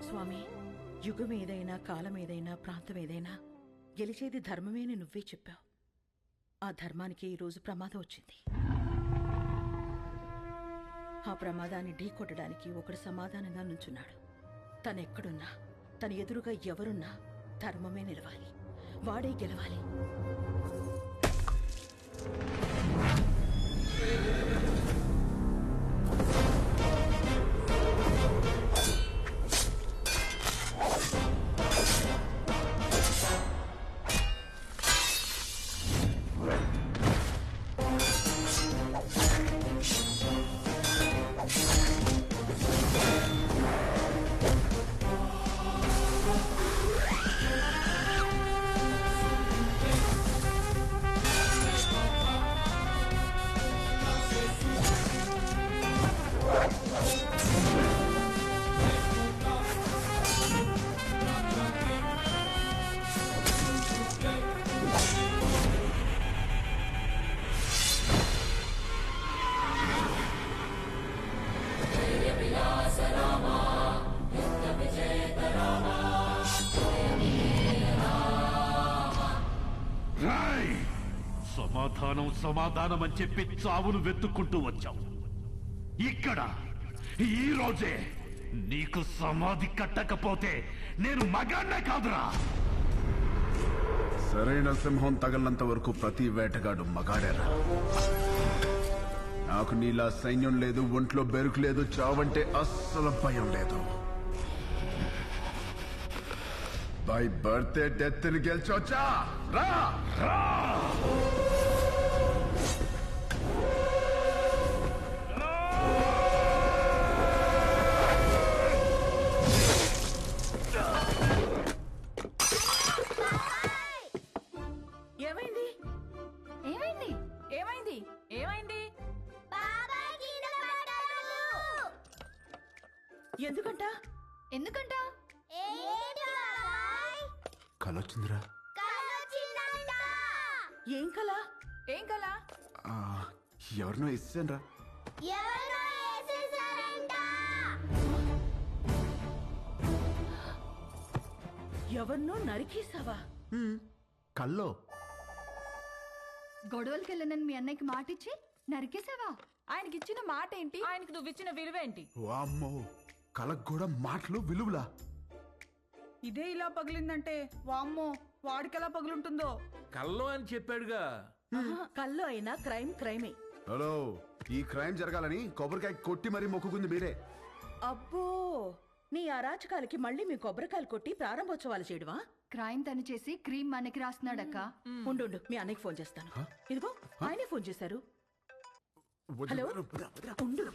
స్వామి, యుగం ఏదైనా, కాలం ఏదైనా, ప్రాంతం ఏదైనా గెలిచేది ధర్మమే అని నువ్వే చెప్పావు. ఆ ధర్మానికి ఈరోజు ప్రమాదం వచ్చింది. ఆ ప్రమాదాన్ని ఢీకొట్టడానికి ఒకడు సమాధానంగా నుంచున్నాడు. తనెక్కడున్నా, తన ఎదురుగా ఎవరున్నా ధర్మమే నిలవాలి, వాడే గెలవాలి. సమాధానం సమాధానం అని చెప్పి చావును వెతుక్కుంటూ వచ్చావు. ఇక్కడ ఈ రోజే నీకు సమాధి కట్టకపోతే నేను మగాన్నే కాదురా. సరైన సింహం తగలంత వరకు ప్రతి వేటగాడు మగాడేరా. నాకు నీలా సైన్యం లేదు, ఒంట్లో బెరుకు లేదు, చావంటే అస్సలు భయం లేదు. బై బర్త్డే డెత్ ని గెలిచొచ్చా రా. ఏమైంది? ఏమైంది? ఏమైంది? ఏమైంది? ఎందుకంట? ఎందుకంట? కలొచ్చిందిరా. ఏం కల? ఏం కల? ఎవరినో ఇస్తానరా. ఎవరినో నరికేసావా? కల్లో గొడవలకి వెళ్ళనని మీ అన్నయ్యకి మాటిచ్చి నరికేసావా? ఆయనకిచ్చిన మాట ఏంటి? ఆయనకి నువ్విచ్చిన విలువేంటి? వామ్మో, కలకు కూడా మాటలు విలువలా. ఇదే ఇలా పగిలిందంటే వామ్మో, వాడికెలా పగులుంటుందో. కల్లో అని చెప్పాడుగా. కల్లో అయినా క్రైమే. హలో, ఈ క్రైమ్ జరగాలని కొబ్బరికాయ కొట్టి మరీ మొక్కుకుంది మీరే. అబ్బో, నీ అరాచకాలకి మళ్ళీ మీ కొబ్బరికాయలు కొట్టి ప్రారంభోత్సవాలు చేయడమా? క్రైమ్ తను చేసి క్రీమ్ మనకి రాస్తున్నాడక్క. ఉండు, మీ అన్నయ్యకి ఫోన్ చేస్తాను. ఇదిగో ఆయనే ఫోన్ చేశారు. హలో, ఉండు.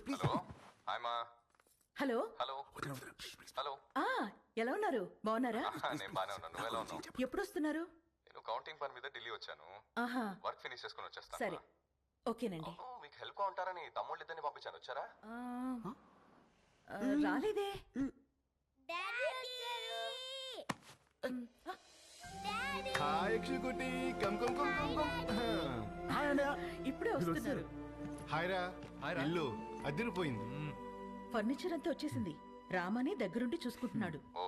హలో హలో, ఎలా ఉన్నారు? బాగున్నారా? నేను బానే ఉన్నాను. నువ్వు ఎలా ఉన్నావు? ఎప్పుడు వస్తున్నారు? నేను కౌంటింగ్ పని మీద ఢిల్లీ వచ్చాను. ఆహా, వర్క్ ఫినిష్ చేసుకుని వచ్చేస్తాను. సరే, ఓకేనండి. మీకు హెల్ప్ గా ఉంటారని తమ్ముళ్ళు ఇద్దరిని పంపించాను. వచ్చారా? రాలేదే. ఇప్పుడే వస్తున్నారు. ఇల్లు అదిరిపోయింది. ఫర్నిచర్ అంతా వచ్చేసింది. రామని దగ్గరుండి చూసుకుంటున్నాడు. ఓ,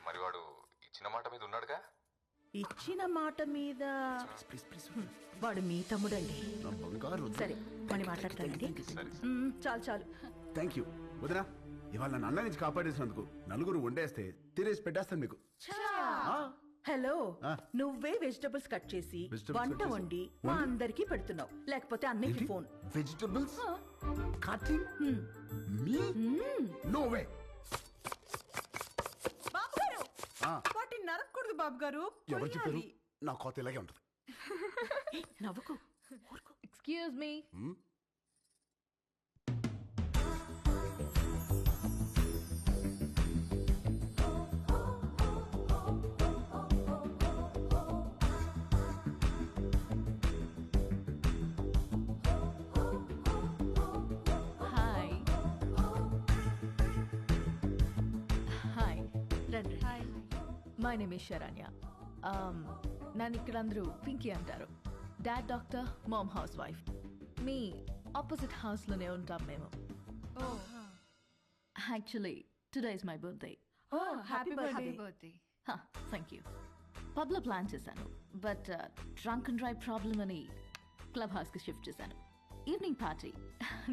మరి వాడు ఇచ్చిన మాట మీద ఉన్నాడుగా? ఇచ్చిన మాట మీద వాడు మీ తమ్ముడండి. సరే, మళ్ళీ మాట్లాడతానండి. చాలు. థ్యాంక్ యూ వదినా. ఇవాళ నన్ను అన్న నుంచి కాపాడేసినందుకు నలుగురు వండేస్తే తినేసి పెట్టేస్తాను మీకు. హలో, నువ్వే వెజిటబుల్స్ కట్ చేసి వంట వండి మా అందరికి పెడుతున్నావు. లేకపోతే అన్నయ్యకి phone. Vegetables cutting me? No way. బాబు గారు, వాటిని నరకూడదు బాబు గారు. ఎవరు చెప్పారు? నా కోత ఇలాగే ఉంటుంది. నవ్వుకు. Excuse me. My name is Saranya. నన్ను ఇక్కడ అందరూ పింకీ అంటారు. Dad doctor, mom housewife. మీ ఆపోజిట్ హౌస్లోనే ఉంటాం మేము. Actually today is my birthday. Happy happy birthday. Thank you. పబ్లో ప్లాన్ చేశాను, but drunk and drive problem అని క్లబ్ హౌస్కి షిఫ్ట్ చేశాను. ఈవినింగ్ పార్టీ,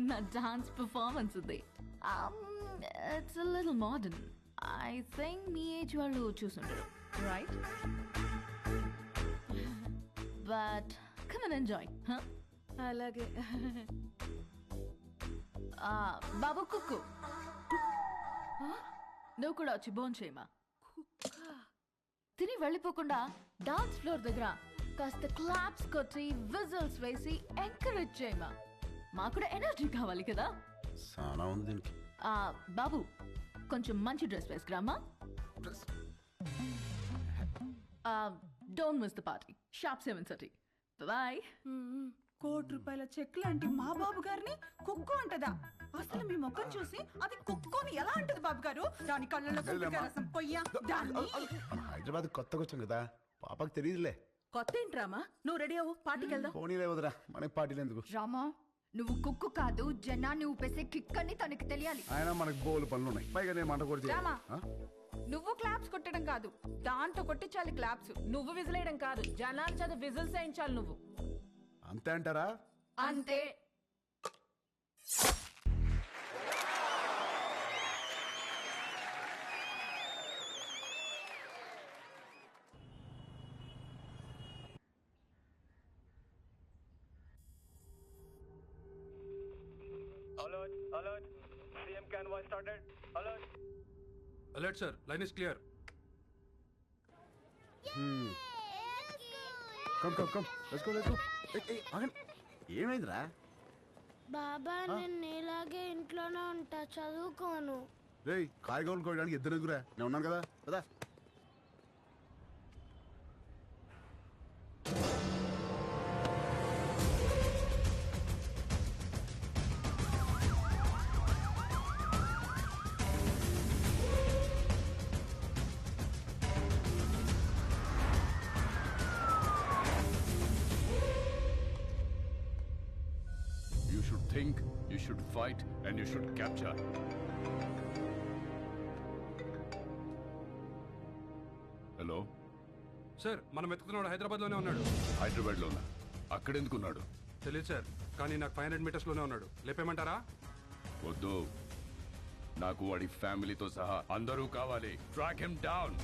నా డాన్స్ పర్ఫార్మెన్స్ ఉంది. It's a little modern. I think మీ ఏజ్ వాళ్ళు చూసుంటారు, right? But come and enjoy. అలాగే. బాబు కుక్కు, నువ్వు కూడా వచ్చి బోన్ చేయమా. తిని వెళ్ళిపోకుండా డాన్స్ ఫ్లోర్ దగ్గర కాస్త క్లాప్స్ కొట్టి విజిల్స్ వేసి ఎంకరేజ్ చేయమా. మాకు కూడా ఎనర్జీ కావాలి కదా. సానా ఉంది దీనికి. బాబు కొంచెం మంచి డ్రెస్ వేసుకురామా. Don't miss the party. Sharp 7:30. Bye. ₹1,00,00,000 cheque లాంటి మా బాబు గారిని కుక్కు అంటదా? అసలు మీ ముఖం చూసి అది కుక్కుని ఎలా అంటది బాబు గారు? దాని కళ్ళలో కుక్కు రసం పొయ్యా దాన్ని. హైదరాబాద్ కొత్తగా వచ్చాం కదా, పాపకు తెలియదులే. కొత్త ఏంట్రామా? నువ్వు రెడీ అవ్వు, పార్టీకి వెళ్దాం. పోనీలే వదరా, మనకి పార్టీలు ఎందుకు? రామా, నువ్వు కుక్కు కాదు, జనాన్ని ఊపేసే కిక్ అని తనకి తెలియాలి. ఆయన మనకు బోలు పనులు ఉన్నాయి, పైగా నేను మంట కూడా రామా, చేయాలి. నువ్వు క్లాప్స్ కొట్టడం కాదు, దాంతో కొట్టించాలి క్లాప్స్. నువ్వు విజిలేయడం కాదు, జనాల చేత విజిల్స్ వేయించాలి నువ్వు. అంతే అంటారా? అంతే. Alert, alert. CM convoy started. Alert. Alert sir, line is clear. Come come come, let's go let's go. ఆగండి, ఏమైందిరా? బాబా, నేను ఇలాగే ఇంట్లోనే ఉంటా, చదువుకోను. రేయ్, కాయగూరలు కోయడానికి ఇద్దరు ఎదుగురా, నేను ఉన్నాను కదా కదా. You should think, you should fight, and you should capture. Hello sir, మనం వెతుకుతున్నాడు హైదరాబాద్లోనే ఉన్నాడు. హైదరాబాద్లోనా? అక్కడెందుకున్నాడు? తెలియదు సార్, కానీ నాకు 500 మీటర్స్లోనే ఉన్నాడు. లేపేమంటారా? వద్దు, నాకు వాడి ఫ్యామిలీతో సహా అందరూ కావాలి. Track him down.